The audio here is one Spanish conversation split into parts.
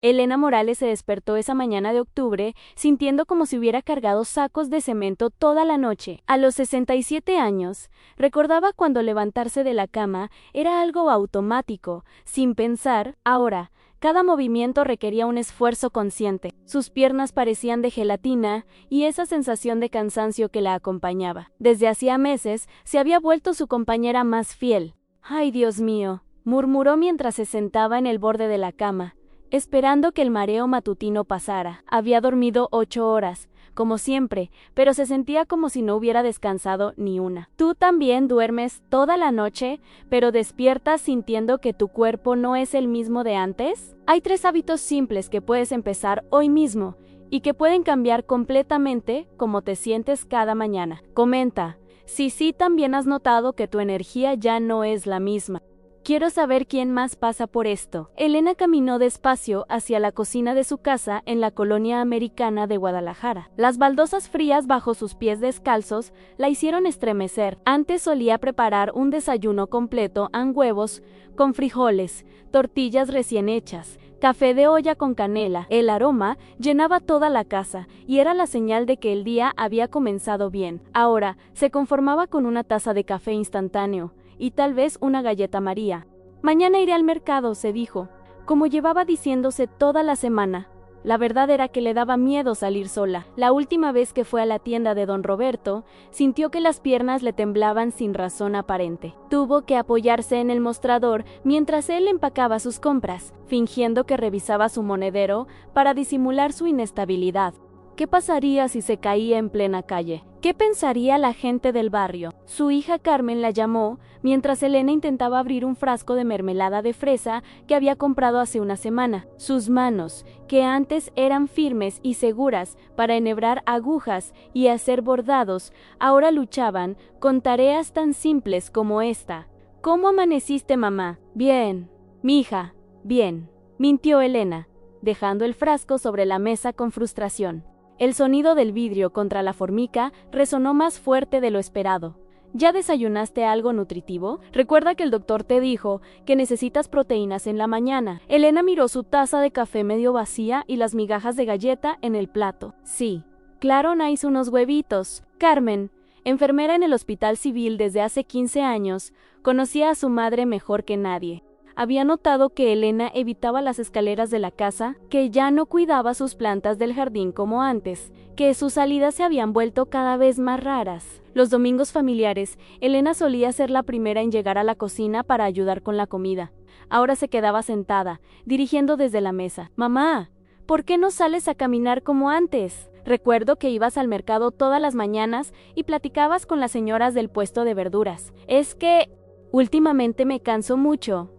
Elena Morales se despertó esa mañana de octubre, sintiendo como si hubiera cargado sacos de cemento toda la noche. A los 67 años, recordaba cuando levantarse de la cama era algo automático, sin pensar. Ahora, cada movimiento requería un esfuerzo consciente. Sus piernas parecían de gelatina y esa sensación de cansancio que la acompañaba. Desde hacía meses, se había vuelto su compañera más fiel. «Ay, Dios mío», murmuró mientras se sentaba en el borde de la cama, esperando que el mareo matutino pasara. Había dormido 8 horas, como siempre, pero se sentía como si no hubiera descansado ni una. ¿Tú también duermes toda la noche, pero despiertas sintiendo que tu cuerpo no es el mismo de antes? Hay 3 hábitos simples que puedes empezar hoy mismo y que pueden cambiar completamente cómo te sientes cada mañana. Comenta si sí también has notado que tu energía ya no es la misma. Quiero saber quién más pasa por esto. Elena caminó despacio hacia la cocina de su casa en la colonia americana de Guadalajara. Las baldosas frías bajo sus pies descalzos la hicieron estremecer. Antes solía preparar un desayuno completo en huevos, con frijoles, tortillas recién hechas, café de olla con canela. El aroma llenaba toda la casa y era la señal de que el día había comenzado bien. Ahora se conformaba con una taza de café instantáneo y tal vez una galleta María. Mañana iré al mercado, se dijo, como llevaba diciéndose toda la semana. La verdad era que le daba miedo salir sola. La última vez que fue a la tienda de don Roberto, sintió que las piernas le temblaban sin razón aparente. Tuvo que apoyarse en el mostrador mientras él empacaba sus compras, fingiendo que revisaba su monedero para disimular su inestabilidad. ¿Qué pasaría si se caía en plena calle? ¿Qué pensaría la gente del barrio? Su hija Carmen la llamó mientras Elena intentaba abrir un frasco de mermelada de fresa que había comprado hace una semana. Sus manos, que antes eran firmes y seguras para enhebrar agujas y hacer bordados, ahora luchaban con tareas tan simples como esta. ¿Cómo amaneciste, mamá? Bien. Mija, bien, mintió Elena, dejando el frasco sobre la mesa con frustración. El sonido del vidrio contra la formica resonó más fuerte de lo esperado. ¿Ya desayunaste algo nutritivo? Recuerda que el doctor te dijo que necesitas proteínas en la mañana. Elena miró su taza de café medio vacía y las migajas de galleta en el plato. Sí, claro, hice unos huevitos. Carmen, enfermera en el Hospital Civil desde hace 15 años, conocía a su madre mejor que nadie. Había notado que Elena evitaba las escaleras de la casa, que ya no cuidaba sus plantas del jardín como antes, que sus salidas se habían vuelto cada vez más raras. Los domingos familiares, Elena solía ser la primera en llegar a la cocina para ayudar con la comida. Ahora se quedaba sentada, dirigiendo desde la mesa. «Mamá, ¿por qué no sales a caminar como antes? Recuerdo que ibas al mercado todas las mañanas y platicabas con las señoras del puesto de verduras. Es que últimamente me canso mucho.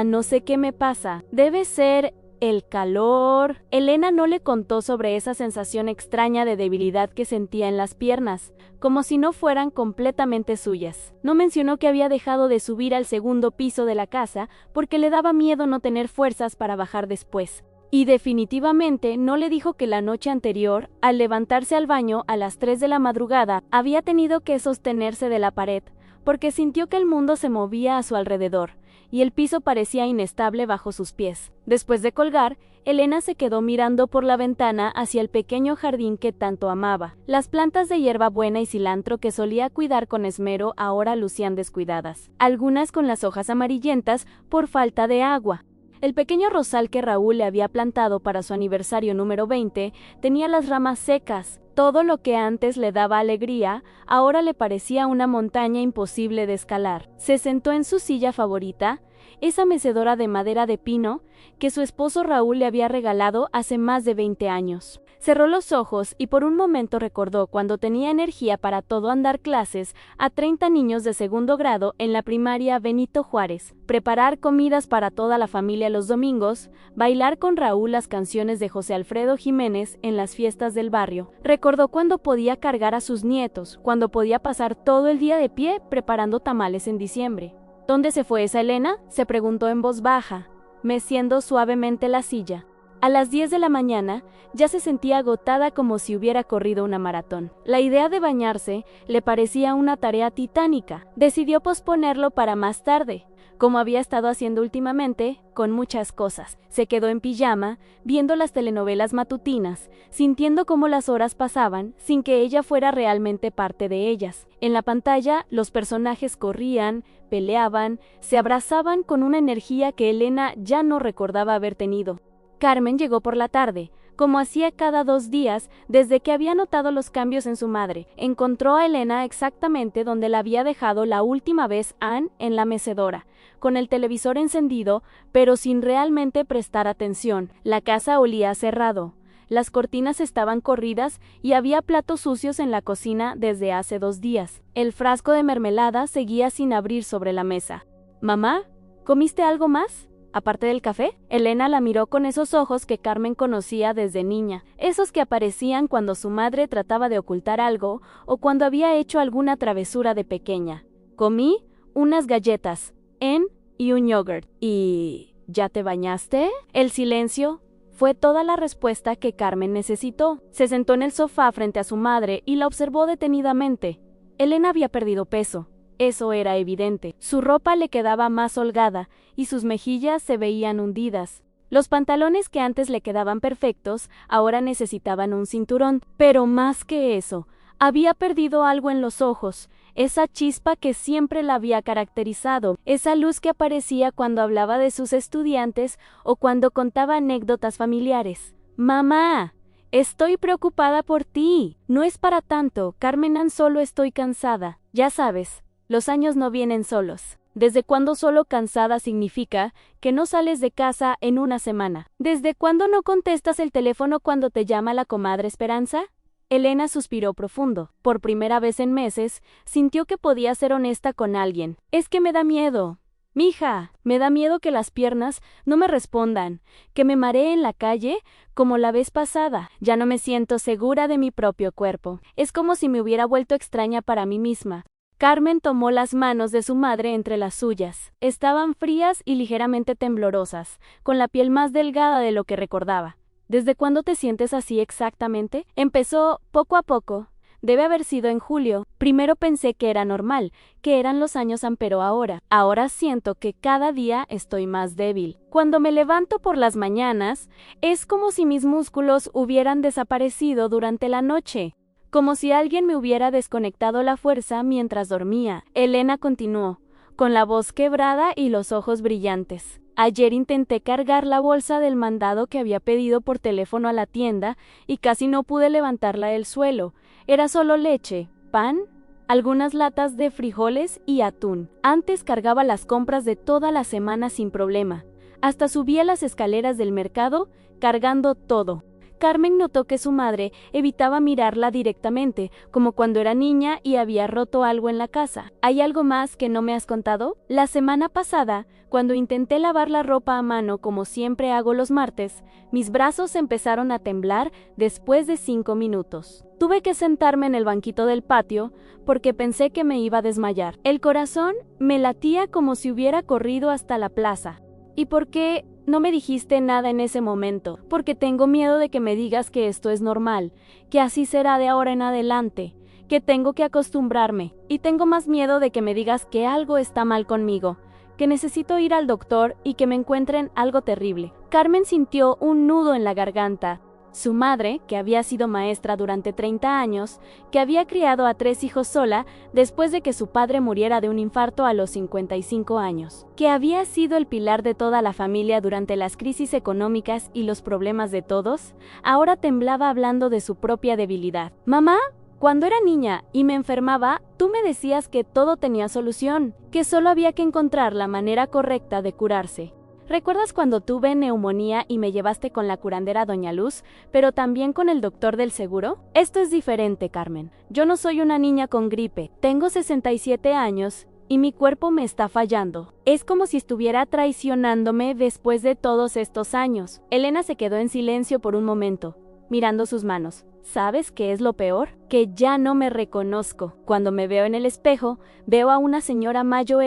No sé qué me pasa. Debe ser el calor». Elena no le contó sobre esa sensación extraña de debilidad que sentía en las piernas, como si no fueran completamente suyas. No mencionó que había dejado de subir al segundo piso de la casa porque le daba miedo no tener fuerzas para bajar después. Y definitivamente no le dijo que la noche anterior, al levantarse al baño a las 3 de la madrugada, había tenido que sostenerse de la pared, porque sintió que el mundo se movía a su alrededor, y el piso parecía inestable bajo sus pies. Después de colgar, Elena se quedó mirando por la ventana hacia el pequeño jardín que tanto amaba. Las plantas de hierbabuena y cilantro que solía cuidar con esmero ahora lucían descuidadas, algunas con las hojas amarillentas por falta de agua. El pequeño rosal que Raúl le había plantado para su aniversario número 20 tenía las ramas secas. Todo lo que antes le daba alegría, ahora le parecía una montaña imposible de escalar. Se sentó en su silla favorita, esa mecedora de madera de pino que su esposo Raúl le había regalado hace más de 20 años. Cerró los ojos y por un momento recordó cuando tenía energía para todo andar clases a 30 niños de segundo grado en la primaria Benito Juárez, preparar comidas para toda la familia los domingos, bailar con Raúl las canciones de José Alfredo Jiménez en las fiestas del barrio. Recordó cuando podía cargar a sus nietos, cuando podía pasar todo el día de pie preparando tamales en diciembre. ¿Dónde se fue esa Elena?, se preguntó en voz baja, meciendo suavemente la silla. A las 10 de la mañana ya se sentía agotada como si hubiera corrido una maratón. La idea de bañarse le parecía una tarea titánica. Decidió posponerlo para más tarde. como había estado haciendo últimamente, con muchas cosas. Se quedó en pijama, viendo las telenovelas matutinas, sintiendo cómo las horas pasaban sin que ella fuera realmente parte de ellas. En la pantalla, los personajes corrían, peleaban, se abrazaban con una energía que Elena ya no recordaba haber tenido. Carmen llegó por la tarde, como hacía cada 2 días desde que había notado los cambios en su madre. Encontró a Elena exactamente donde la había dejado la última vez Anne, en la mecedora, con el televisor encendido, pero sin realmente prestar atención. La casa olía a cerrado. Las cortinas estaban corridas y había platos sucios en la cocina desde hace 2 días. El frasco de mermelada seguía sin abrir sobre la mesa. «Mamá, ¿comiste algo más? ¿Aparte del café?». Elena la miró con esos ojos que Carmen conocía desde niña, esos que aparecían cuando su madre trataba de ocultar algo o cuando había hecho alguna travesura de pequeña. «Comí unas galletas, y un yogurt». «¿Y ya te bañaste?». El silencio fue toda la respuesta que Carmen necesitó. Se sentó en el sofá frente a su madre y la observó detenidamente. Elena había perdido peso. Eso era evidente. Su ropa le quedaba más holgada y sus mejillas se veían hundidas. Los pantalones que antes le quedaban perfectos ahora necesitaban un cinturón. Pero más que eso, había perdido algo en los ojos, esa chispa que siempre la había caracterizado, esa luz que aparecía cuando hablaba de sus estudiantes o cuando contaba anécdotas familiares. «Mamá, estoy preocupada por ti». «No es para tanto, Carmen, solo estoy cansada. Ya sabes, los años no vienen solos». ¿Desde cuándo solo cansada significa que no sales de casa en una semana? ¿Desde cuándo no contestas el teléfono cuando te llama la comadre Esperanza? Elena suspiró profundo. Por primera vez en meses, sintió que podía ser honesta con alguien. «Es que me da miedo. Mija, me da miedo que las piernas no me respondan, que me maree en la calle como la vez pasada. Ya no me siento segura de mi propio cuerpo. Es como si me hubiera vuelto extraña para mí misma». Carmen tomó las manos de su madre entre las suyas. Estaban frías y ligeramente temblorosas, con la piel más delgada de lo que recordaba. «¿Desde cuándo te sientes así exactamente?». Empezó poco a poco. Debe haber sido en julio. Primero pensé que era normal, que eran los años, pero ahora siento que cada día estoy más débil. Cuando me levanto por las mañanas, es como si mis músculos hubieran desaparecido durante la noche, como si alguien me hubiera desconectado la fuerza mientras dormía. Elena continuó, con la voz quebrada y los ojos brillantes. «Ayer intenté cargar la bolsa del mandado que había pedido por teléfono a la tienda y casi no pude levantarla del suelo. Era solo leche, pan, algunas latas de frijoles y atún. Antes cargaba las compras de toda la semana sin problema. Hasta subía las escaleras del mercado cargando todo». Carmen notó que su madre evitaba mirarla directamente, como cuando era niña y había roto algo en la casa. «¿Hay algo más que no me has contado?». «La semana pasada, cuando intenté lavar la ropa a mano como siempre hago los martes, mis brazos empezaron a temblar después de 5 minutos. Tuve que sentarme en el banquito del patio porque pensé que me iba a desmayar. El corazón me latía como si hubiera corrido hasta la plaza». «¿Y por qué no me dijiste nada en ese momento?». «Porque tengo miedo de que me digas que esto es normal, que así será de ahora en adelante, que tengo que acostumbrarme. Y tengo más miedo de que me digas que algo está mal conmigo, que necesito ir al doctor y que me encuentren algo terrible». Carmen sintió un nudo en la garganta. Su madre, que había sido maestra durante 30 años, que había criado a 3 hijos sola después de que su padre muriera de un infarto a los 55 años, que había sido el pilar de toda la familia durante las crisis económicas y los problemas de todos, ahora temblaba hablando de su propia debilidad. «Mamá, cuando era niña y me enfermaba, tú me decías que todo tenía solución, que solo había que encontrar la manera correcta de curarse. ¿Recuerdas cuando tuve neumonía y me llevaste con la curandera Doña Luz, pero también con el doctor del seguro? Esto es diferente, Carmen. Yo no soy una niña con gripe. Tengo 67 años y mi cuerpo me está fallando. Es como si estuviera traicionándome después de todos estos años». Elena se quedó en silencio por un momento, mirando sus manos. «¿Sabes qué es lo peor? Que ya no me reconozco. Cuando me veo en el espejo, veo a una señora mayor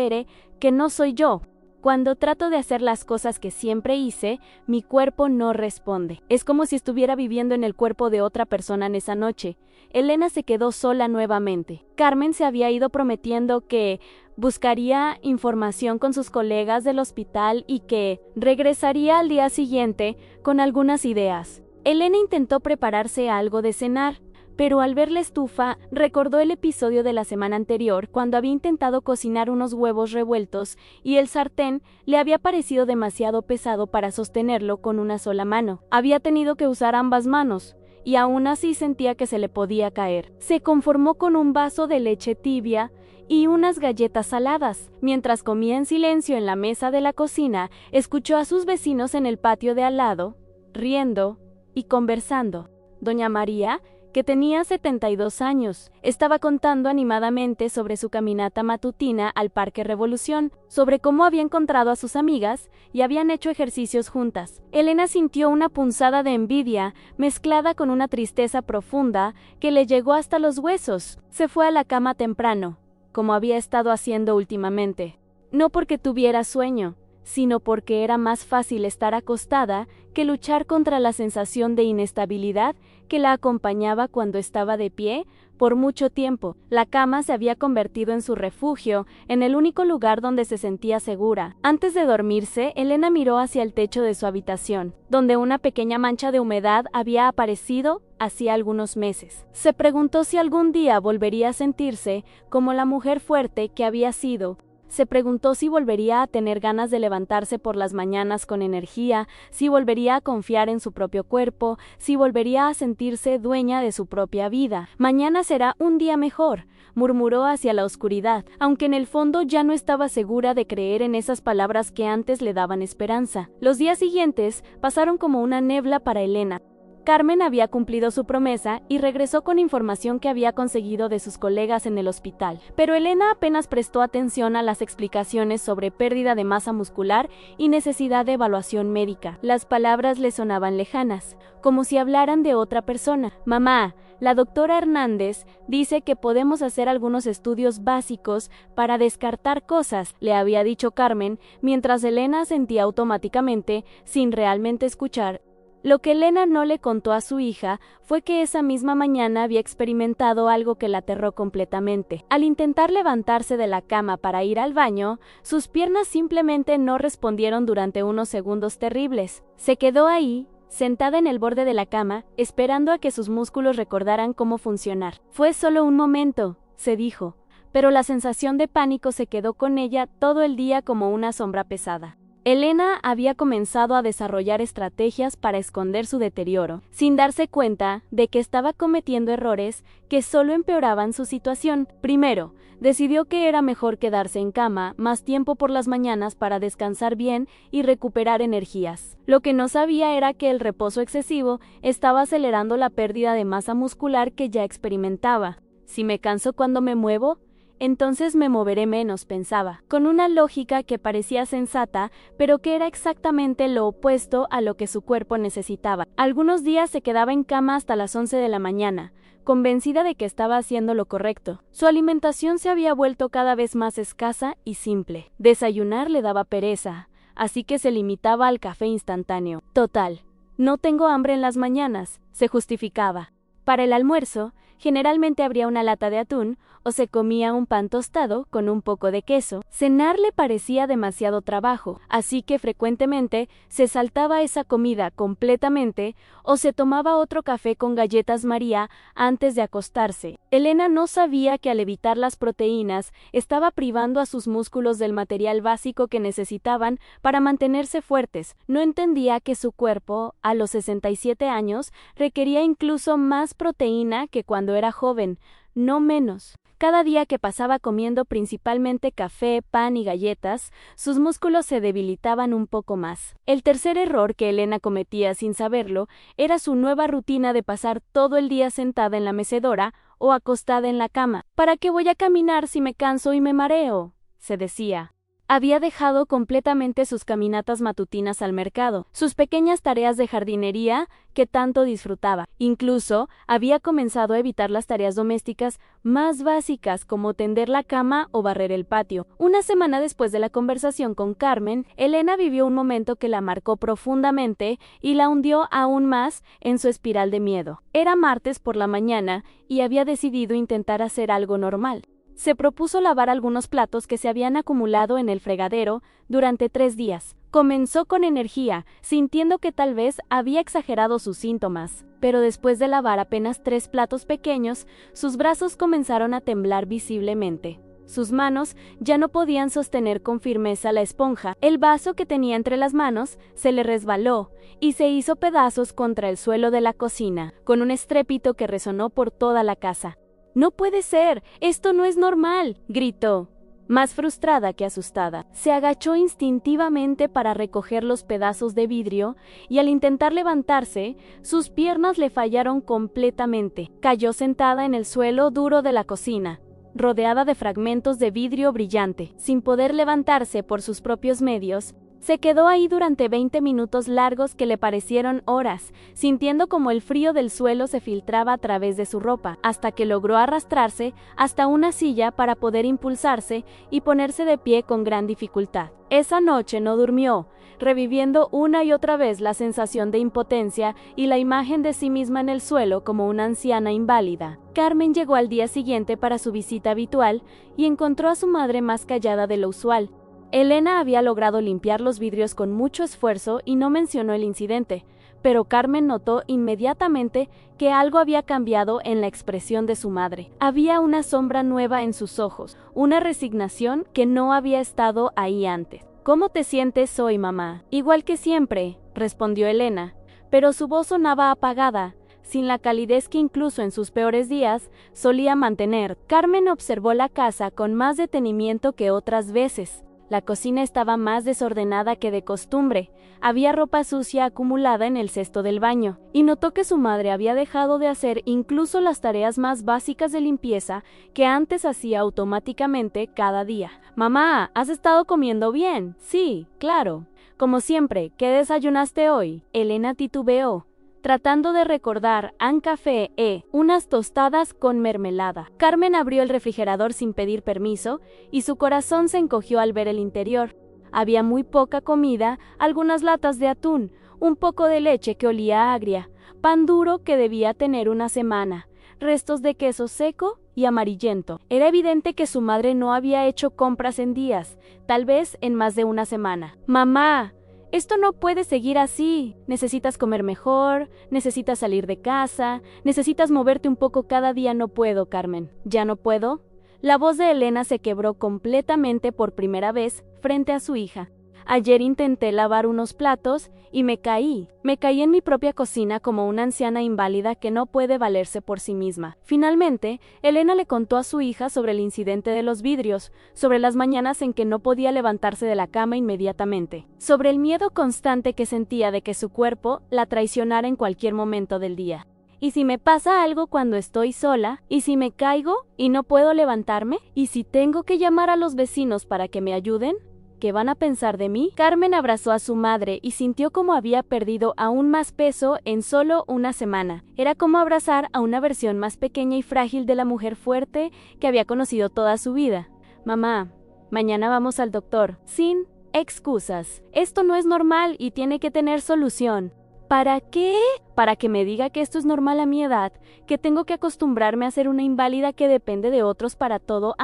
que no soy yo. Cuando trato de hacer las cosas que siempre hice, mi cuerpo no responde. Es como si estuviera viviendo en el cuerpo de otra persona en esa noche. Elena se quedó sola nuevamente. Carmen se había ido prometiendo que buscaría información con sus colegas del hospital y que regresaría al día siguiente con algunas ideas. Elena intentó prepararse algo de cenar, pero al ver la estufa, recordó el episodio de la semana anterior cuando había intentado cocinar unos huevos revueltos y el sartén le había parecido demasiado pesado para sostenerlo con una sola mano. Había tenido que usar ambas manos, y aún así sentía que se le podía caer. Se conformó con un vaso de leche tibia y unas galletas saladas. Mientras comía en silencio en la mesa de la cocina, escuchó a sus vecinos en el patio de al lado, riendo y conversando. Doña María, que tenía 72 años, estaba contando animadamente sobre su caminata matutina al Parque Revolución, sobre cómo había encontrado a sus amigas y habían hecho ejercicios juntas. Elena sintió una punzada de envidia, mezclada con una tristeza profunda que le llegó hasta los huesos. Se fue a la cama temprano, como había estado haciendo últimamente. No porque tuviera sueño, sino porque era más fácil estar acostada que luchar contra la sensación de inestabilidad que la acompañaba cuando estaba de pie por mucho tiempo. La cama se había convertido en su refugio, en el único lugar donde se sentía segura. Antes de dormirse, Elena miró hacia el techo de su habitación, donde una pequeña mancha de humedad había aparecido hacía algunos meses. Se preguntó si algún día volvería a sentirse como la mujer fuerte que había sido. Se preguntó si volvería a tener ganas de levantarse por las mañanas con energía, si volvería a confiar en su propio cuerpo, si volvería a sentirse dueña de su propia vida. Mañana será un día mejor, murmuró hacia la oscuridad, aunque en el fondo ya no estaba segura de creer en esas palabras que antes le daban esperanza. Los días siguientes pasaron como una niebla para Elena. Carmen había cumplido su promesa y regresó con información que había conseguido de sus colegas en el hospital, pero Elena apenas prestó atención a las explicaciones sobre pérdida de masa muscular y necesidad de evaluación médica. Las palabras le sonaban lejanas, como si hablaran de otra persona. Mamá, la doctora Hernández dice que podemos hacer algunos estudios básicos para descartar cosas, le había dicho Carmen, mientras Elena asentía automáticamente, sin realmente escuchar. Lo que Elena no le contó a su hija fue que esa misma mañana había experimentado algo que la aterró completamente. Al intentar levantarse de la cama para ir al baño, sus piernas simplemente no respondieron durante unos segundos terribles. Se quedó ahí, sentada en el borde de la cama, esperando a que sus músculos recordaran cómo funcionar. Fue solo un momento, se dijo, pero la sensación de pánico se quedó con ella todo el día como una sombra pesada. Elena había comenzado a desarrollar estrategias para esconder su deterioro, sin darse cuenta de que estaba cometiendo errores que solo empeoraban su situación. Primero, decidió que era mejor quedarse en cama más tiempo por las mañanas para descansar bien y recuperar energías. Lo que no sabía era que el reposo excesivo estaba acelerando la pérdida de masa muscular que ya experimentaba. Si me canso cuando me muevo, entonces me moveré menos, pensaba, con una lógica que parecía sensata, pero que era exactamente lo opuesto a lo que su cuerpo necesitaba. Algunos días se quedaba en cama hasta las 11 de la mañana, convencida de que estaba haciendo lo correcto. Su alimentación se había vuelto cada vez más escasa y simple. Desayunar le daba pereza, así que se limitaba al café instantáneo. Total, no tengo hambre en las mañanas, se justificaba. Para el almuerzo, generalmente abría una lata de atún o se comía un pan tostado con un poco de queso. Cenar le parecía demasiado trabajo, así que frecuentemente se saltaba esa comida completamente o se tomaba otro café con galletas María antes de acostarse. Elena no sabía que al evitar las proteínas estaba privando a sus músculos del material básico que necesitaban para mantenerse fuertes. No entendía que su cuerpo, a los 67 años, requería incluso más proteína que cuando era joven, no menos. Cada día que pasaba comiendo principalmente café, pan y galletas, sus músculos se debilitaban un poco más. El tercer error que Elena cometía sin saberlo era su nueva rutina de pasar todo el día sentada en la mecedora o acostada en la cama. ¿Para qué voy a caminar si me canso y me mareo?, se decía. Había dejado completamente sus caminatas matutinas al mercado, sus pequeñas tareas de jardinería que tanto disfrutaba. Incluso había comenzado a evitar las tareas domésticas más básicas como tender la cama o barrer el patio. Una semana después de la conversación con Carmen, Elena vivió un momento que la marcó profundamente y la hundió aún más en su espiral de miedo. Era martes por la mañana y había decidido intentar hacer algo normal. Se propuso lavar algunos platos que se habían acumulado en el fregadero durante 3 días. Comenzó con energía, sintiendo que tal vez había exagerado sus síntomas, pero después de lavar apenas 3 platos pequeños, sus brazos comenzaron a temblar visiblemente. Sus manos ya no podían sostener con firmeza la esponja. El vaso que tenía entre las manos se le resbaló y se hizo pedazos contra el suelo de la cocina, con un estrépito que resonó por toda la casa. «No puede ser, esto no es normal», gritó, más frustrada que asustada. Se agachó instintivamente para recoger los pedazos de vidrio y al intentar levantarse, sus piernas le fallaron completamente. Cayó sentada en el suelo duro de la cocina, rodeada de fragmentos de vidrio brillante. Sin poder levantarse por sus propios medios, se quedó ahí durante 20 minutos largos que le parecieron horas, sintiendo como el frío del suelo se filtraba a través de su ropa, hasta que logró arrastrarse hasta una silla para poder impulsarse y ponerse de pie con gran dificultad. Esa noche no durmió, reviviendo una y otra vez la sensación de impotencia y la imagen de sí misma en el suelo como una anciana inválida. Carmen llegó al día siguiente para su visita habitual y encontró a su madre más callada de lo usual. Elena había logrado limpiar los vidrios con mucho esfuerzo y no mencionó el incidente, pero Carmen notó inmediatamente que algo había cambiado en la expresión de su madre. Había una sombra nueva en sus ojos, una resignación que no había estado ahí antes. «¿Cómo te sientes hoy, mamá?» «Igual que siempre», respondió Elena, pero su voz sonaba apagada, sin la calidez que incluso en sus peores días solía mantener. Carmen observó la casa con más detenimiento que otras veces. La cocina estaba más desordenada que de costumbre, había ropa sucia acumulada en el cesto del baño, y notó que su madre había dejado de hacer incluso las tareas más básicas de limpieza que antes hacía automáticamente cada día. «Mamá, ¿has estado comiendo bien?» «Sí, claro. Como siempre, ¿qué desayunaste hoy?» Elena titubeó, tratando de recordar café unas tostadas con mermelada. Carmen abrió el refrigerador sin pedir permiso y su corazón se encogió al ver el interior. Había muy poca comida, algunas latas de atún, un poco de leche que olía agria, pan duro que debía tener una semana, restos de queso seco y amarillento. Era evidente que su madre no había hecho compras en días, tal vez en más de una semana. «Mamá, esto no puede seguir así. Necesitas comer mejor, necesitas salir de casa, necesitas moverte un poco cada día». «No puedo, Carmen». «¿Ya no puedo?» La voz de Elena se quebró completamente por primera vez frente a su hija. «Ayer intenté lavar unos platos y me caí en mi propia cocina como una anciana inválida que no puede valerse por sí misma». Finalmente, Elena le contó a su hija sobre el incidente de los vidrios, sobre las mañanas en que no podía levantarse de la cama inmediatamente, sobre el miedo constante que sentía de que su cuerpo la traicionara en cualquier momento del día. «¿Y si me pasa algo cuando estoy sola? ¿Y si me caigo y no puedo levantarme? ¿Y si tengo que llamar a los vecinos para que me ayuden? ¿Qué van a pensar de mí?» Carmen abrazó a su madre y sintió como había perdido aún más peso en solo una semana. Era como abrazar a una versión más pequeña y frágil de la mujer fuerte que había conocido toda su vida. «Mamá, mañana vamos al doctor». «Sin excusas. Esto no es normal y tiene que tener solución». «¿Para qué?» «Para que me diga que esto es normal a mi edad, que tengo que acostumbrarme a ser una inválida que depende de otros para todo,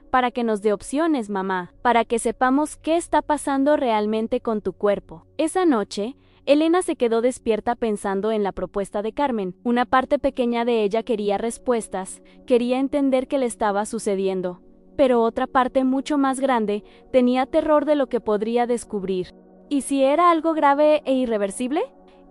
para que nos dé opciones, mamá, para que sepamos qué está pasando realmente con tu cuerpo». Esa noche, Elena se quedó despierta pensando en la propuesta de Carmen. Una parte pequeña de ella quería respuestas, quería entender qué le estaba sucediendo, pero otra parte mucho más grande tenía terror de lo que podría descubrir. ¿Y si era algo grave e irreversible?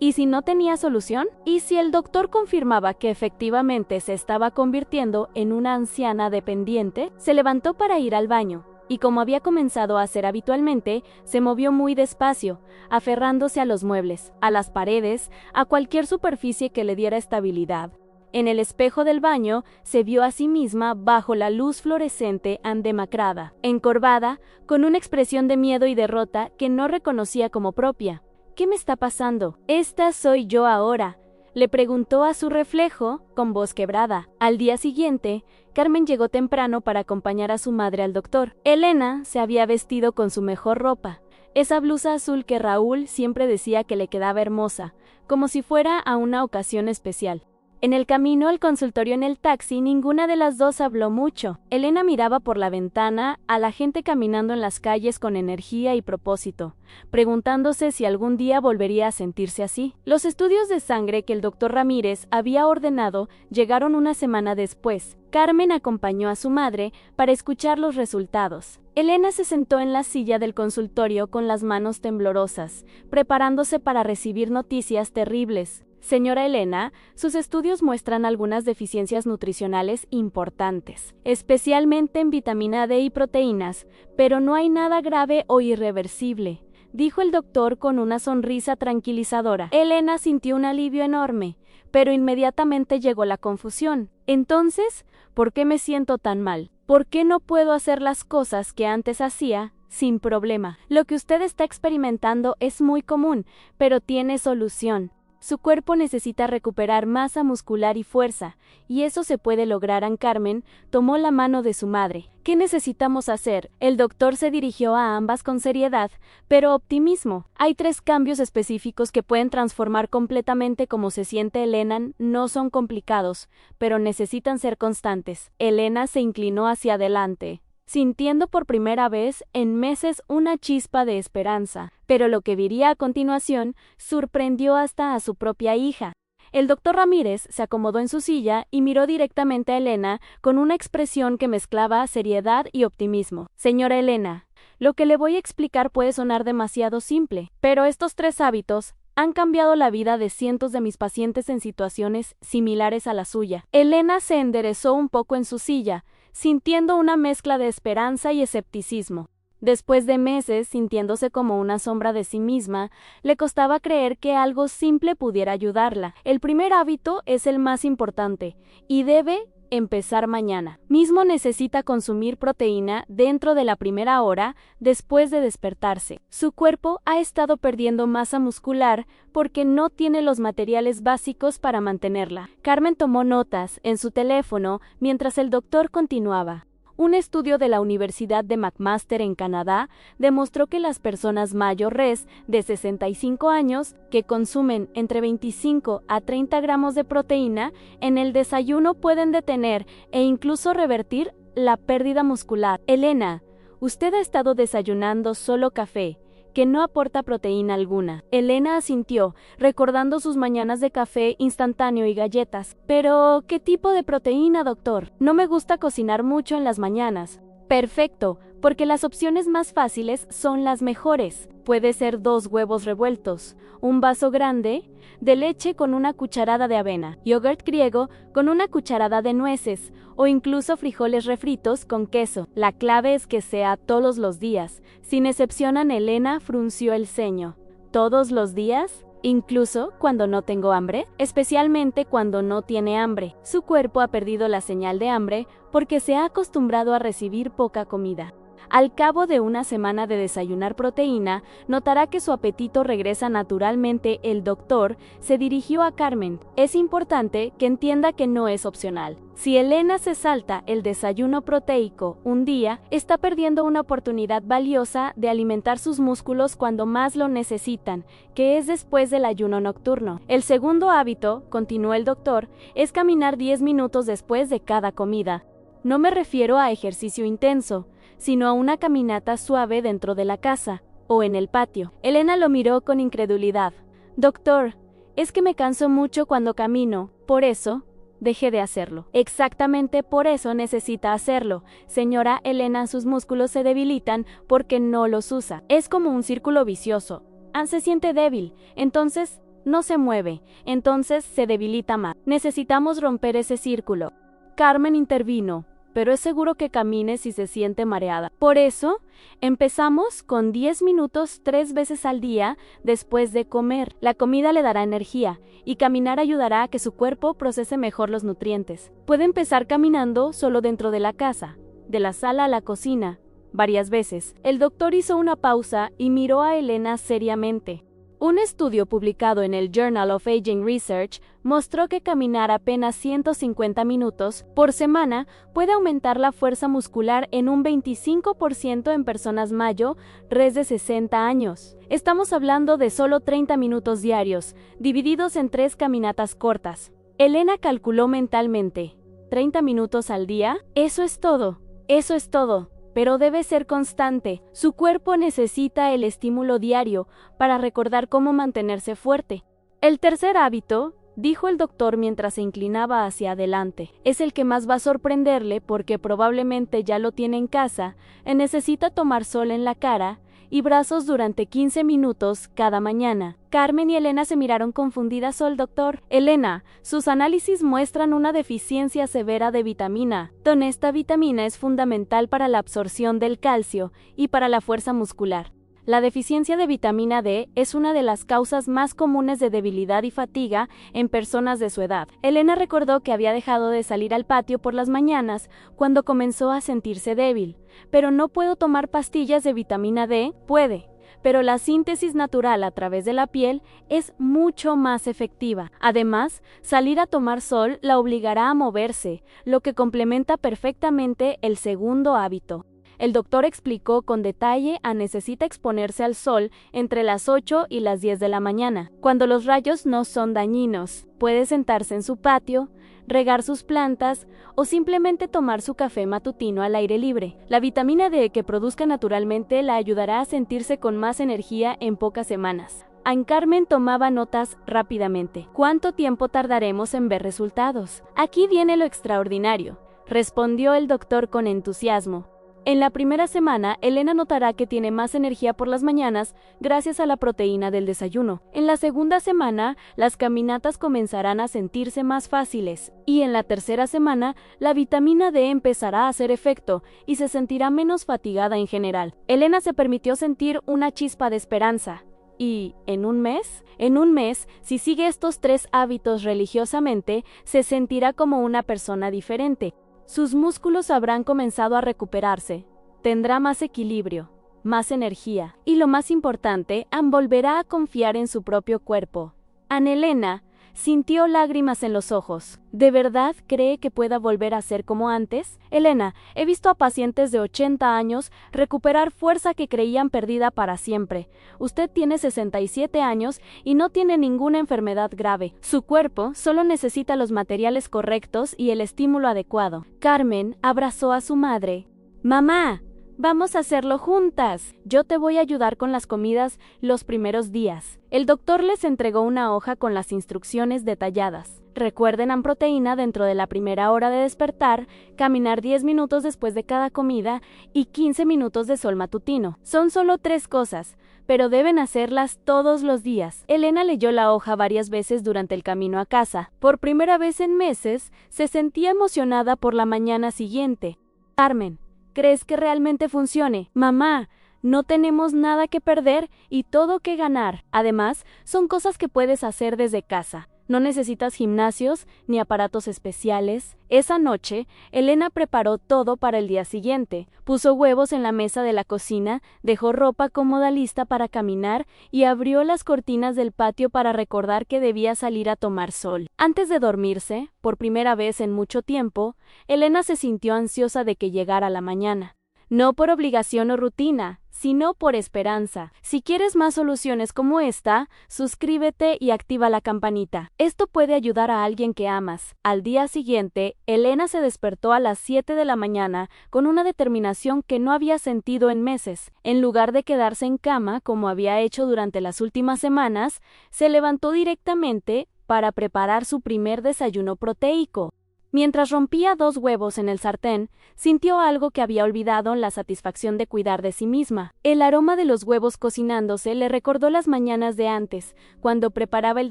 ¿Y si no tenía solución? ¿Y si el doctor confirmaba que efectivamente se estaba convirtiendo en una anciana dependiente? Se levantó para ir al baño, y como había comenzado a hacer habitualmente, se movió muy despacio, aferrándose a los muebles, a las paredes, a cualquier superficie que le diera estabilidad. En el espejo del baño se vio a sí misma bajo la luz fluorescente demacrada, encorvada, con una expresión de miedo y derrota que no reconocía como propia. ¿Qué me está pasando? Esta soy yo ahora, le preguntó a su reflejo, con voz quebrada. Al día siguiente, Carmen llegó temprano para acompañar a su madre al doctor. Elena se había vestido con su mejor ropa, esa blusa azul que Raúl siempre decía que le quedaba hermosa, como si fuera a una ocasión especial. En el camino al consultorio en el taxi, ninguna de las dos habló mucho. Elena miraba por la ventana a la gente caminando en las calles con energía y propósito, preguntándose si algún día volvería a sentirse así. Los estudios de sangre que el doctor Ramírez había ordenado llegaron una semana después. Carmen acompañó a su madre para escuchar los resultados. Elena se sentó en la silla del consultorio con las manos temblorosas, preparándose para recibir noticias terribles. Señora Elena, sus estudios muestran algunas deficiencias nutricionales importantes, especialmente en vitamina D y proteínas, pero no hay nada grave o irreversible, dijo el doctor con una sonrisa tranquilizadora. Elena sintió un alivio enorme, pero inmediatamente llegó la confusión. Entonces, ¿por qué me siento tan mal? ¿Por qué no puedo hacer las cosas que antes hacía sin problema? Lo que usted está experimentando es muy común, pero tiene solución. Su cuerpo necesita recuperar masa muscular y fuerza, y eso se puede lograr. Carmen tomó la mano de su madre. ¿Qué necesitamos hacer? El doctor se dirigió a ambas con seriedad, pero optimismo. Hay 3 cambios específicos que pueden transformar completamente cómo se siente Elena. No son complicados, pero necesitan ser constantes. Elena se inclinó hacia adelante, sintiendo por primera vez en meses una chispa de esperanza, pero lo que diría a continuación sorprendió hasta a su propia hija. El doctor Ramírez se acomodó en su silla y miró directamente a Elena con una expresión que mezclaba seriedad y optimismo. Señora Elena, lo que le voy a explicar puede sonar demasiado simple, pero estos 3 hábitos han cambiado la vida de cientos de mis pacientes en situaciones similares a la suya. Elena se enderezó un poco en su silla, sintiendo una mezcla de esperanza y escepticismo. Después de meses sintiéndose como una sombra de sí misma, le costaba creer que algo simple pudiera ayudarla. El primer hábito es el más importante, y debe empezar mañana. Mismo necesita consumir proteína dentro de la primera hora después de despertarse. Su cuerpo ha estado perdiendo masa muscular porque no tiene los materiales básicos para mantenerla. Carmen tomó notas en su teléfono mientras el doctor continuaba. Un estudio de la Universidad de McMaster en Canadá demostró que las personas mayores de 65 años que consumen entre 25 a 30 gramos de proteína en el desayuno pueden detener e incluso revertir la pérdida muscular. Elena, usted ha estado desayunando solo café, que no aporta proteína alguna. Elena asintió, recordando sus mañanas de café instantáneo y galletas. Pero, ¿qué tipo de proteína, doctor? No me gusta cocinar mucho en las mañanas. Perfecto, porque las opciones más fáciles son las mejores. Puede ser 2 huevos revueltos, un vaso grande de leche con una cucharada de avena, yogurt griego con una cucharada de nueces, o incluso frijoles refritos con queso. La clave es que sea todos los días. Sin excepción, Elena frunció el ceño. ¿Todos los días? ¿Incluso cuando no tengo hambre? Especialmente cuando no tiene hambre. Su cuerpo ha perdido la señal de hambre porque se ha acostumbrado a recibir poca comida. Al cabo de una semana de desayunar proteína, notará que su apetito regresa naturalmente. El doctor se dirigió a Carmen. Es importante que entienda que no es opcional. Si Elena se salta el desayuno proteico un día, está perdiendo una oportunidad valiosa de alimentar sus músculos cuando más lo necesitan, que es después del ayuno nocturno. El segundo hábito, continuó el doctor, es caminar 10 minutos después de cada comida. No me refiero a ejercicio intenso, sino a una caminata suave dentro de la casa o en el patio. Elena lo miró con incredulidad. Doctor, es que me canso mucho cuando camino, por eso dejé de hacerlo. Exactamente por eso necesita hacerlo. Señora Elena, sus músculos se debilitan porque no los usa. Es como un círculo vicioso. Se siente débil, entonces no se mueve, entonces se debilita más. Necesitamos romper ese círculo. Carmen intervino. pero es seguro que camine si se siente mareada. Por eso, empezamos con 10 minutos 3 veces al día después de comer. La comida le dará energía y caminar ayudará a que su cuerpo procese mejor los nutrientes. Puede empezar caminando solo dentro de la casa, de la sala a la cocina, varias veces. El doctor hizo una pausa y miró a Elena seriamente. Un estudio publicado en el Journal of Aging Research mostró que caminar apenas 150 minutos por semana puede aumentar la fuerza muscular en un 25% en personas mayores de 60 años. Estamos hablando de solo 30 minutos diarios, divididos en 3 caminatas cortas. Elena calculó mentalmente. ¿30 minutos al día? Eso es todo. Eso es todo. Pero debe ser constante. Su cuerpo necesita el estímulo diario para recordar cómo mantenerse fuerte. El tercer hábito, dijo el doctor mientras se inclinaba hacia adelante, es el que más va a sorprenderle porque probablemente ya lo tiene en casa. Necesita tomar sol en la cara y brazos durante 15 minutos cada mañana. Carmen y Elena se miraron confundidas al doctor. Elena, sus análisis muestran una deficiencia severa de vitamina D. Esta vitamina es fundamental para la absorción del calcio y para la fuerza muscular. La deficiencia de vitamina D es una de las causas más comunes de debilidad y fatiga en personas de su edad. Elena recordó que había dejado de salir al patio por las mañanas cuando comenzó a sentirse débil. Pero no puedo tomar pastillas de vitamina D. Puede, pero la síntesis natural a través de la piel es mucho más efectiva. Además, salir a tomar sol la obligará a moverse, lo que complementa perfectamente el segundo hábito. El doctor explicó con detalle que necesita exponerse al sol entre las 8 y las 10 de la mañana, cuando los rayos no son dañinos. Puede sentarse en su patio, regar sus plantas o simplemente tomar su café matutino al aire libre. La vitamina D que produzca naturalmente la ayudará a sentirse con más energía en pocas semanas. Carmen tomaba notas rápidamente. ¿Cuánto tiempo tardaremos en ver resultados? Aquí viene lo extraordinario, respondió el doctor con entusiasmo. En la primera semana, Elena notará que tiene más energía por las mañanas gracias a la proteína del desayuno. En la segunda semana, las caminatas comenzarán a sentirse más fáciles. Y en la tercera semana, la vitamina D empezará a hacer efecto y se sentirá menos fatigada en general. Elena se permitió sentir una chispa de esperanza. Y, en un mes, si sigue estos 3 hábitos religiosamente, se sentirá como una persona diferente. Sus músculos habrán comenzado a recuperarse, tendrá más equilibrio, más energía, y lo más importante, volverá a confiar en su propio cuerpo. Elena sintió lágrimas en los ojos. ¿De verdad cree que pueda volver a ser como antes? Elena, he visto a pacientes de 80 años recuperar fuerza que creían perdida para siempre. Usted tiene 67 años y no tiene ninguna enfermedad grave. Su cuerpo solo necesita los materiales correctos y el estímulo adecuado. Carmen abrazó a su madre. Mamá, vamos a hacerlo juntas. Yo te voy a ayudar con las comidas los primeros días. El doctor les entregó una hoja con las instrucciones detalladas. Recuerden proteína dentro de la primera hora de despertar, caminar 10 minutos después de cada comida y 15 minutos de sol matutino. Son solo 3 cosas, pero deben hacerlas todos los días. Elena leyó la hoja varias veces durante el camino a casa. Por primera vez en meses, se sentía emocionada por la mañana siguiente. Carmen, ¿crees que realmente funcione? Mamá, no tenemos nada que perder y todo que ganar. Además, son cosas que puedes hacer desde casa. No necesitas gimnasios ni aparatos especiales. Esa noche, Elena preparó todo para el día siguiente. Puso huevos en la mesa de la cocina, dejó ropa cómoda lista para caminar y abrió las cortinas del patio para recordar que debía salir a tomar sol. Antes de dormirse, por primera vez en mucho tiempo, Elena se sintió ansiosa de que llegara la mañana. No por obligación o rutina, sino por esperanza. Si quieres más soluciones como esta, suscríbete y activa la campanita. Esto puede ayudar a alguien que amas. Al día siguiente, Elena se despertó a las 7 de la mañana con una determinación que no había sentido en meses. En lugar de quedarse en cama como había hecho durante las últimas semanas, se levantó directamente para preparar su primer desayuno proteico. Mientras rompía 2 huevos en el sartén, sintió algo que había olvidado, la satisfacción de cuidar de sí misma. El aroma de los huevos cocinándose le recordó las mañanas de antes, cuando preparaba el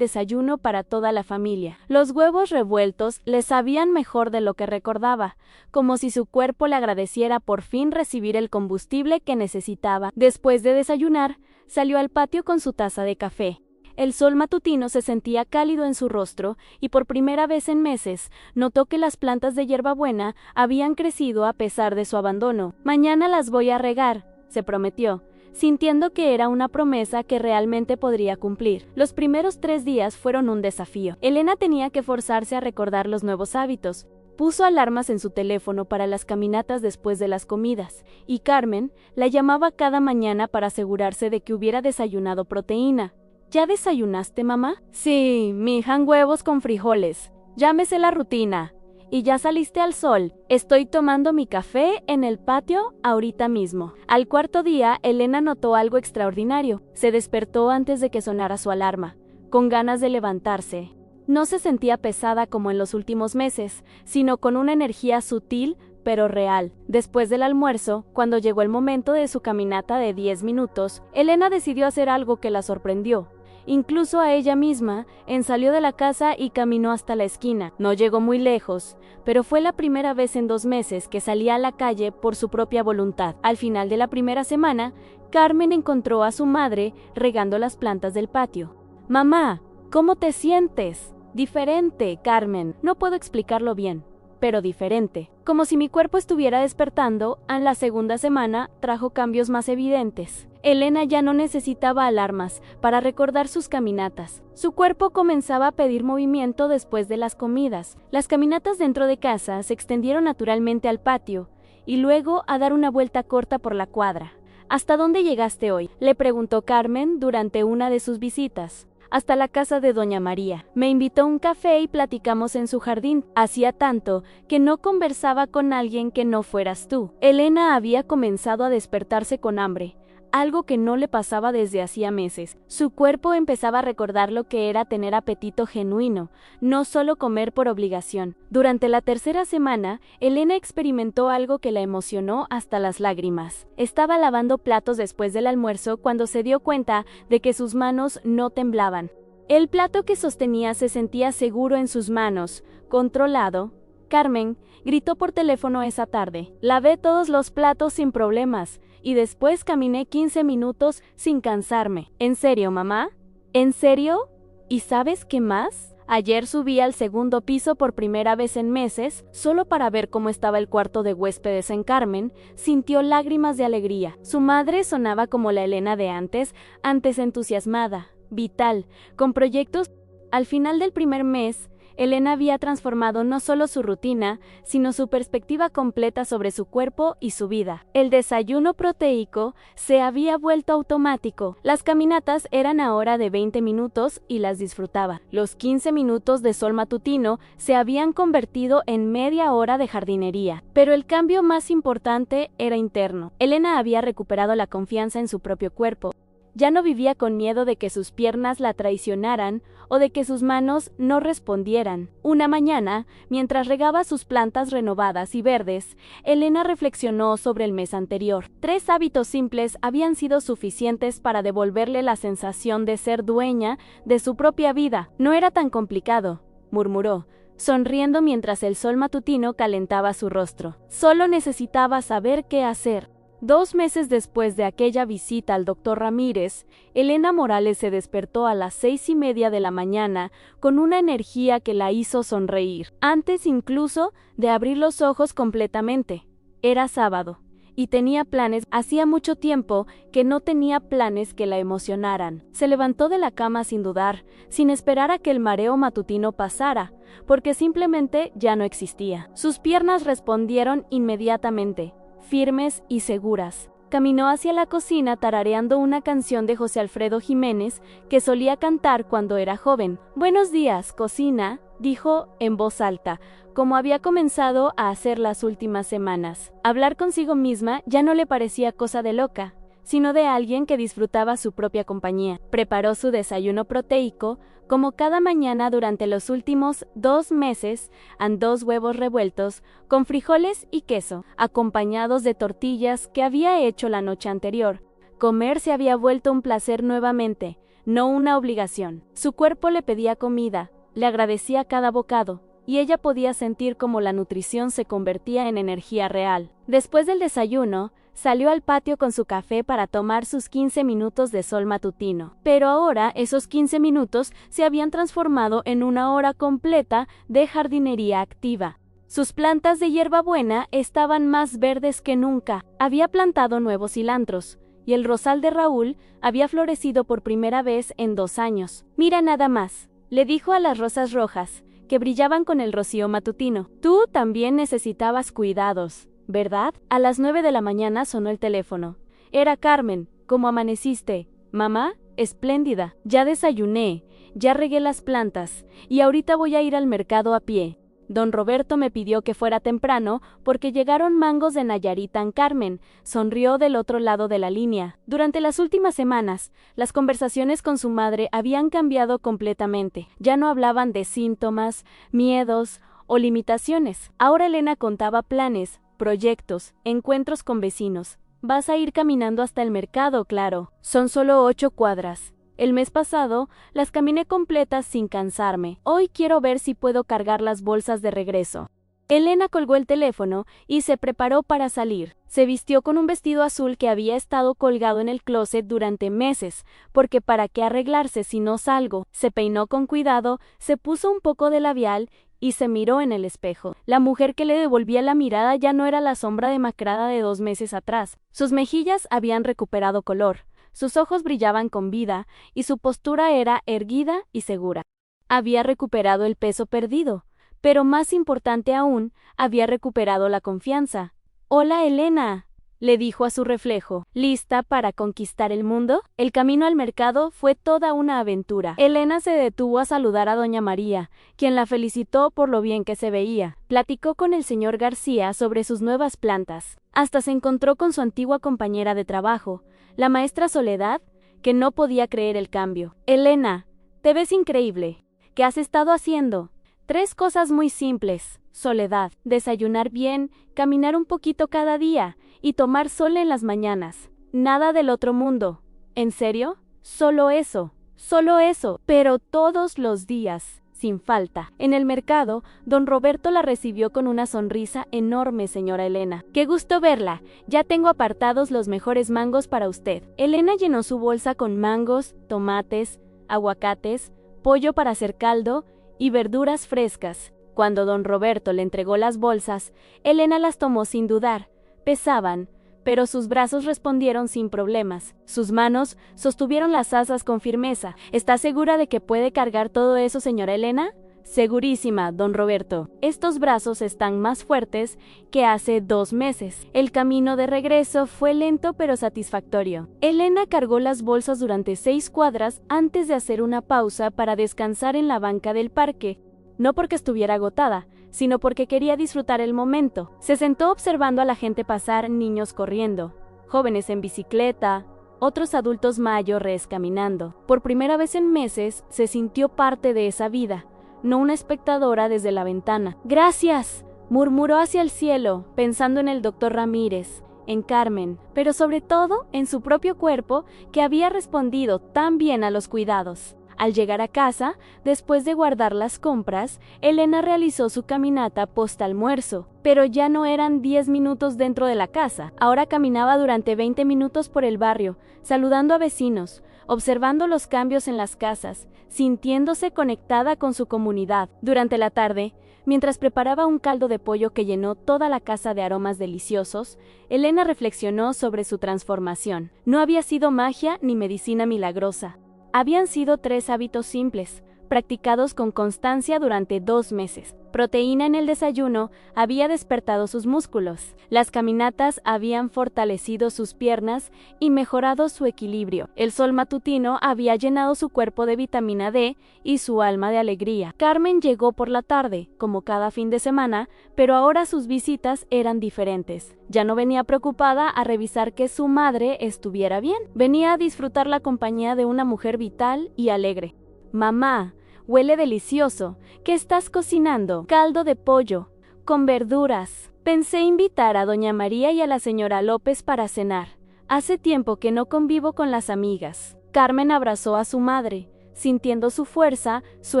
desayuno para toda la familia. Los huevos revueltos le sabían mejor de lo que recordaba, como si su cuerpo le agradeciera por fin recibir el combustible que necesitaba. Después de desayunar, salió al patio con su taza de café. El sol matutino se sentía cálido en su rostro y por primera vez en meses notó que las plantas de hierbabuena habían crecido a pesar de su abandono. Mañana las voy a regar, se prometió, sintiendo que era una promesa que realmente podría cumplir. Los primeros 3 días fueron un desafío. Elena tenía que forzarse a recordar los nuevos hábitos. Puso alarmas en su teléfono para las caminatas después de las comidas, y Carmen la llamaba cada mañana para asegurarse de que hubiera desayunado proteína. ¿Ya desayunaste, mamá? Sí, mija, huevos con frijoles. Ya me sé la rutina. ¿Y ya saliste al sol? Estoy tomando mi café en el patio ahorita mismo. Al 4.º día, Elena notó algo extraordinario. Se despertó antes de que sonara su alarma, con ganas de levantarse. No se sentía pesada como en los últimos meses, sino con una energía sutil pero real. Después del almuerzo, cuando llegó el momento de su caminata de 10 minutos, Elena decidió hacer algo que la sorprendió. Incluso a ella misma, salió de la casa y caminó hasta la esquina. No llegó muy lejos, pero fue la primera vez en 2 meses que salía a la calle por su propia voluntad. Al final de la primera semana, Carmen encontró a su madre regando las plantas del patio. «Mamá, ¿cómo te sientes?» «Diferente, Carmen. No puedo explicarlo bien, pero diferente. Como si mi cuerpo estuviera despertando, en la segunda semana trajo cambios más evidentes. Elena ya no necesitaba alarmas para recordar sus caminatas. Su cuerpo comenzaba a pedir movimiento después de las comidas. Las caminatas dentro de casa se extendieron naturalmente al patio y luego a dar una vuelta corta por la cuadra. ¿Hasta dónde llegaste hoy?, le preguntó Carmen durante una de sus visitas. Hasta la casa de doña María. Me invitó a un café y platicamos en su jardín. Hacía tanto que no conversaba con alguien que no fueras tú. Elena había comenzado a despertarse con hambre, algo que no le pasaba desde hacía meses. Su cuerpo empezaba a recordar lo que era tener apetito genuino, no solo comer por obligación. Durante la 3.ª semana, Elena experimentó algo que la emocionó hasta las lágrimas. Estaba lavando platos después del almuerzo cuando se dio cuenta de que sus manos no temblaban. El plato que sostenía se sentía seguro en sus manos, controlado. Carmen gritó por teléfono esa tarde. Lavé todos los platos sin problemas y después caminé 15 minutos sin cansarme. ¿En serio, mamá? ¿En serio? ¿Y sabes qué más? Ayer subí al 2.º piso por primera vez en meses, solo para ver cómo estaba el cuarto de huéspedes en Carmen. Sintió lágrimas de alegría. Su madre sonaba como la Elena de antes entusiasmada, vital, con proyectos. Al final del primer mes, Elena había transformado no solo su rutina, sino su perspectiva completa sobre su cuerpo y su vida. El desayuno proteico se había vuelto automático. Las caminatas eran ahora de 20 minutos y las disfrutaba. Los 15 minutos de sol matutino se habían convertido en media hora de jardinería. Pero el cambio más importante era interno. Elena había recuperado la confianza en su propio cuerpo. Ya no vivía con miedo de que sus piernas la traicionaran o de que sus manos no respondieran. Una mañana, mientras regaba sus plantas renovadas y verdes, Elena reflexionó sobre el mes anterior. 3 hábitos simples habían sido suficientes para devolverle la sensación de ser dueña de su propia vida. No era tan complicado, murmuró, sonriendo mientras el sol matutino calentaba su rostro. Solo necesitaba saber qué hacer. 2 meses después de aquella visita al doctor Ramírez, Elena Morales se despertó a las 6:30 de la mañana con una energía que la hizo sonreír, antes incluso de abrir los ojos completamente. Era sábado, y tenía planes. Hacía mucho tiempo que no tenía planes que la emocionaran. Se levantó de la cama sin dudar, sin esperar a que el mareo matutino pasara, porque simplemente ya no existía. Sus piernas respondieron inmediatamente, firmes y seguras. Caminó hacia la cocina tarareando una canción de José Alfredo Jiménez que solía cantar cuando era joven. «Buenos días, cocina», dijo en voz alta, como había comenzado a hacer las últimas semanas. Hablar consigo misma ya no le parecía cosa de loca, sino de alguien que disfrutaba su propia compañía. Preparó su desayuno proteico, como cada mañana durante los últimos 2 meses, en 2 huevos revueltos, con frijoles y queso, acompañados de tortillas que había hecho la noche anterior. Comer se había vuelto un placer nuevamente, no una obligación. Su cuerpo le pedía comida, le agradecía cada bocado, y ella podía sentir cómo la nutrición se convertía en energía real. Después del desayuno, salió al patio con su café para tomar sus 15 minutos de sol matutino. Pero ahora esos 15 minutos se habían transformado en una hora completa de jardinería activa. Sus plantas de hierbabuena estaban más verdes que nunca. Había plantado nuevos cilantros, y el rosal de Raúl había florecido por primera vez en 2 años. «Mira nada más», le dijo a las rosas rojas, que brillaban con el rocío matutino. «Tú también necesitabas cuidados, ¿verdad?». A las 9 de la mañana sonó el teléfono. Era Carmen. «¿Cómo amaneciste, mamá?». «Espléndida. Ya desayuné, ya regué las plantas, y ahorita voy a ir al mercado a pie. Don Roberto me pidió que fuera temprano porque llegaron mangos de Nayarit en Carmen», sonrió del otro lado de la línea. Durante las últimas semanas, las conversaciones con su madre habían cambiado completamente. Ya no hablaban de síntomas, miedos o limitaciones. Ahora Elena contaba planes, proyectos, encuentros con vecinos. «Vas a ir caminando hasta el mercado, claro. Son solo 8 cuadras. El mes pasado las caminé completas sin cansarme. Hoy quiero ver si puedo cargar las bolsas de regreso». Elena colgó el teléfono y se preparó para salir. Se vistió con un vestido azul que había estado colgado en el closet durante meses, porque ¿para qué arreglarse si no salgo? Se peinó con cuidado, se puso un poco de labial y se miró en el espejo. La mujer que le devolvía la mirada ya no era la sombra demacrada de 2 meses atrás. Sus mejillas habían recuperado color. Sus ojos brillaban con vida, y su postura era erguida y segura. Había recuperado el peso perdido, pero más importante aún, había recuperado la confianza. «Hola, Elena», le dijo a su reflejo. «¿Lista para conquistar el mundo?». El camino al mercado fue toda una aventura. Elena se detuvo a saludar a doña María, quien la felicitó por lo bien que se veía. Platicó con el señor García sobre sus nuevas plantas. Hasta se encontró con su antigua compañera de trabajo, la maestra Soledad, que no podía creer el cambio. «Elena, te ves increíble. ¿Qué has estado haciendo?». «3 cosas muy simples, Soledad. Desayunar bien, caminar un poquito cada día y tomar sol en las mañanas. Nada del otro mundo». «¿En serio?». «Solo eso, pero todos los días, sin falta». En el mercado, don Roberto la recibió con una sonrisa enorme. «Señora Elena, qué gusto verla. Ya tengo apartados los mejores mangos para usted». Elena llenó su bolsa con mangos, tomates, aguacates, pollo para hacer caldo y verduras frescas. Cuando don Roberto le entregó las bolsas, Elena las tomó sin dudar. Pesaban, pero sus brazos respondieron sin problemas. Sus manos sostuvieron las asas con firmeza. «¿Está segura de que puede cargar todo eso, señora Elena?». «Segurísima, don Roberto. Estos brazos están más fuertes que hace 2 meses». El camino de regreso fue lento pero satisfactorio. Elena cargó las bolsas durante 6 cuadras antes de hacer una pausa para descansar en la banca del parque. No porque estuviera agotada, sino porque quería disfrutar el momento. Se sentó observando a la gente pasar, niños corriendo, jóvenes en bicicleta, otros adultos mayores caminando. Por primera vez en meses se sintió parte de esa vida, no una espectadora desde la ventana. «Gracias», murmuró hacia el cielo, pensando en el doctor Ramírez, en Carmen, pero sobre todo en su propio cuerpo, que había respondido tan bien a los cuidados. Al llegar a casa, después de guardar las compras, Elena realizó su caminata post-almuerzo, pero ya no eran 10 minutos dentro de la casa. Ahora caminaba durante 20 minutos por el barrio, saludando a vecinos, observando los cambios en las casas, sintiéndose conectada con su comunidad. Durante la tarde, mientras preparaba un caldo de pollo que llenó toda la casa de aromas deliciosos, Elena reflexionó sobre su transformación. No había sido magia ni medicina milagrosa. Habían sido 3 hábitos simples, practicados con constancia durante 2 meses. Proteína en el desayuno había despertado sus músculos. Las caminatas habían fortalecido sus piernas y mejorado su equilibrio. El sol matutino había llenado su cuerpo de vitamina D y su alma de alegría. Carmen llegó por la tarde, como cada fin de semana, pero ahora sus visitas eran diferentes. Ya no venía preocupada a revisar que su madre estuviera bien. Venía a disfrutar la compañía de una mujer vital y alegre. «Mamá, huele delicioso. ¿Qué estás cocinando?» «Caldo de pollo, con verduras. Pensé invitar a doña María y a la señora López para cenar. Hace tiempo que no convivo con las amigas». Carmen abrazó a su madre, sintiendo su fuerza, su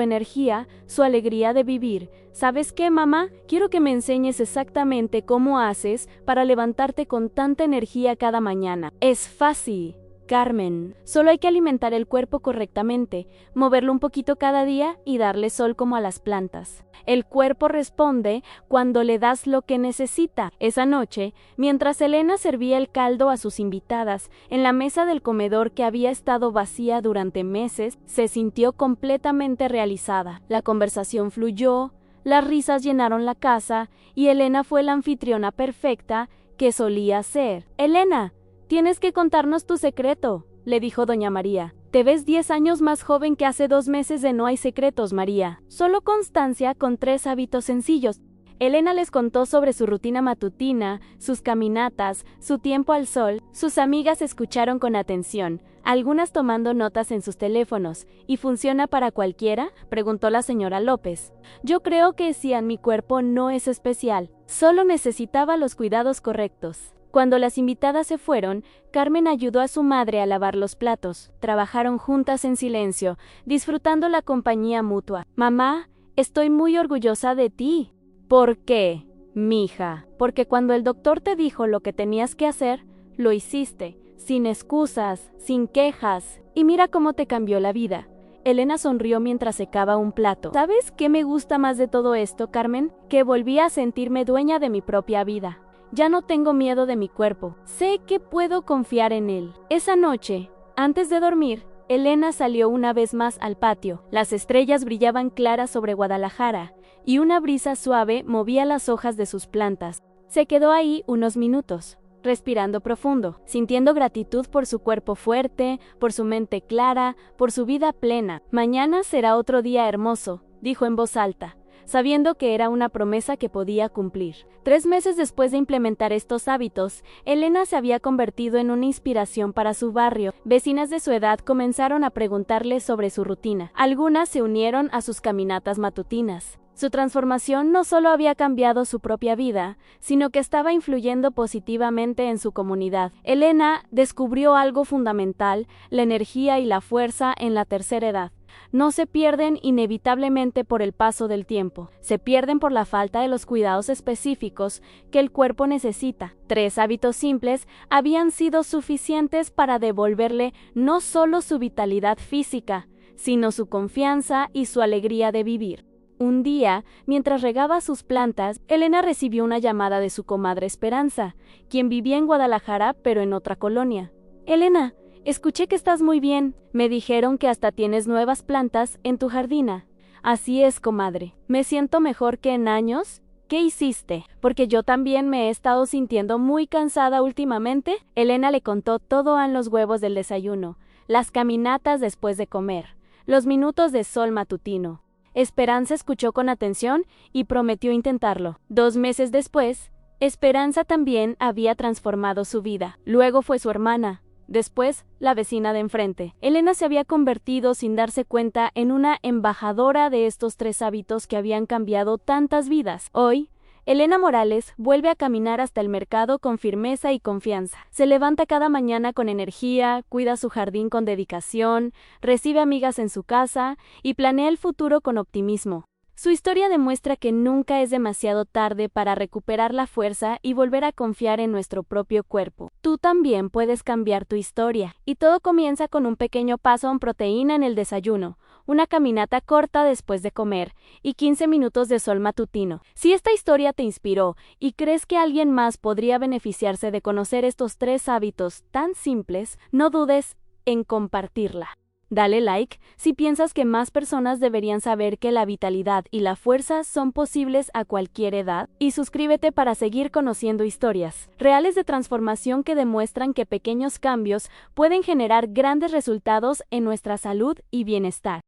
energía, su alegría de vivir. «¿Sabes qué, mamá? Quiero que me enseñes exactamente cómo haces para levantarte con tanta energía cada mañana». «Es fácil, Carmen. Solo hay que alimentar el cuerpo correctamente, moverlo un poquito cada día y darle sol como a las plantas. El cuerpo responde cuando le das lo que necesita». Esa noche, mientras Elena servía el caldo a sus invitadas en la mesa del comedor que había estado vacía durante meses, se sintió completamente realizada. La conversación fluyó, las risas llenaron la casa y Elena fue la anfitriona perfecta que solía ser. «Elena, tienes que contarnos tu secreto», le dijo doña María. «Te ves 10 años más joven que hace 2 meses de No hay secretos, María. Solo constancia con 3 hábitos sencillos». Elena les contó sobre su rutina matutina, sus caminatas, su tiempo al sol. Sus amigas escucharon con atención, algunas tomando notas en sus teléfonos. «¿Y funciona para cualquiera?», preguntó la señora López. «Yo creo que sí, mi cuerpo no es especial. Solo necesitaba los cuidados correctos». Cuando las invitadas se fueron, Carmen ayudó a su madre a lavar los platos. Trabajaron juntas en silencio, disfrutando la compañía mutua. «Mamá, estoy muy orgullosa de ti». «¿Por qué, mija?» «Porque cuando el doctor te dijo lo que tenías que hacer, lo hiciste, sin excusas, sin quejas. Y mira cómo te cambió la vida». Elena sonrió mientras secaba un plato. «¿Sabes qué me gusta más de todo esto, Carmen? Que volví a sentirme dueña de mi propia vida. Ya no tengo miedo de mi cuerpo. Sé que puedo confiar en él». Esa noche, antes de dormir, Elena salió una vez más al patio. Las estrellas brillaban claras sobre Guadalajara, y una brisa suave movía las hojas de sus plantas. Se quedó ahí unos minutos, respirando profundo, sintiendo gratitud por su cuerpo fuerte, por su mente clara, por su vida plena. «Mañana será otro día hermoso», dijo en voz alta, sabiendo que era una promesa que podía cumplir. 3 meses después de implementar estos hábitos, Elena se había convertido en una inspiración para su barrio. Vecinas de su edad comenzaron a preguntarle sobre su rutina. Algunas se unieron a sus caminatas matutinas. Su transformación no solo había cambiado su propia vida, sino que estaba influyendo positivamente en su comunidad. Elena descubrió algo fundamental: la energía y la fuerza en la tercera edad no se pierden inevitablemente por el paso del tiempo, se pierden por la falta de los cuidados específicos que el cuerpo necesita. 3 hábitos simples habían sido suficientes para devolverle no solo su vitalidad física, sino su confianza y su alegría de vivir. Un día, mientras regaba sus plantas, Elena recibió una llamada de su comadre Esperanza, quien vivía en Guadalajara pero en otra colonia. «Elena, escuché que estás muy bien. Me dijeron que hasta tienes nuevas plantas en tu jardina». «Así es, comadre. Me siento mejor que en años». «¿Qué hiciste? Porque yo también me he estado sintiendo muy cansada últimamente». Elena le contó todo en los huevos del desayuno, las caminatas después de comer, los minutos de sol matutino. Esperanza escuchó con atención y prometió intentarlo. 2 meses después, Esperanza también había transformado su vida. Luego fue su hermana. Después, la vecina de enfrente. Elena se había convertido, sin darse cuenta, en una embajadora de estos 3 hábitos que habían cambiado tantas vidas. Hoy, Elena Morales vuelve a caminar hasta el mercado con firmeza y confianza. Se levanta cada mañana con energía, cuida su jardín con dedicación, recibe amigas en su casa y planea el futuro con optimismo. Su historia demuestra que nunca es demasiado tarde para recuperar la fuerza y volver a confiar en nuestro propio cuerpo. Tú también puedes cambiar tu historia, y todo comienza con un pequeño paso en proteína en el desayuno, una caminata corta después de comer y 15 minutos de sol matutino. Si esta historia te inspiró y crees que alguien más podría beneficiarse de conocer estos 3 hábitos tan simples, no dudes en compartirla. Dale like si piensas que más personas deberían saber que la vitalidad y la fuerza son posibles a cualquier edad, y suscríbete para seguir conociendo historias reales de transformación que demuestran que pequeños cambios pueden generar grandes resultados en nuestra salud y bienestar.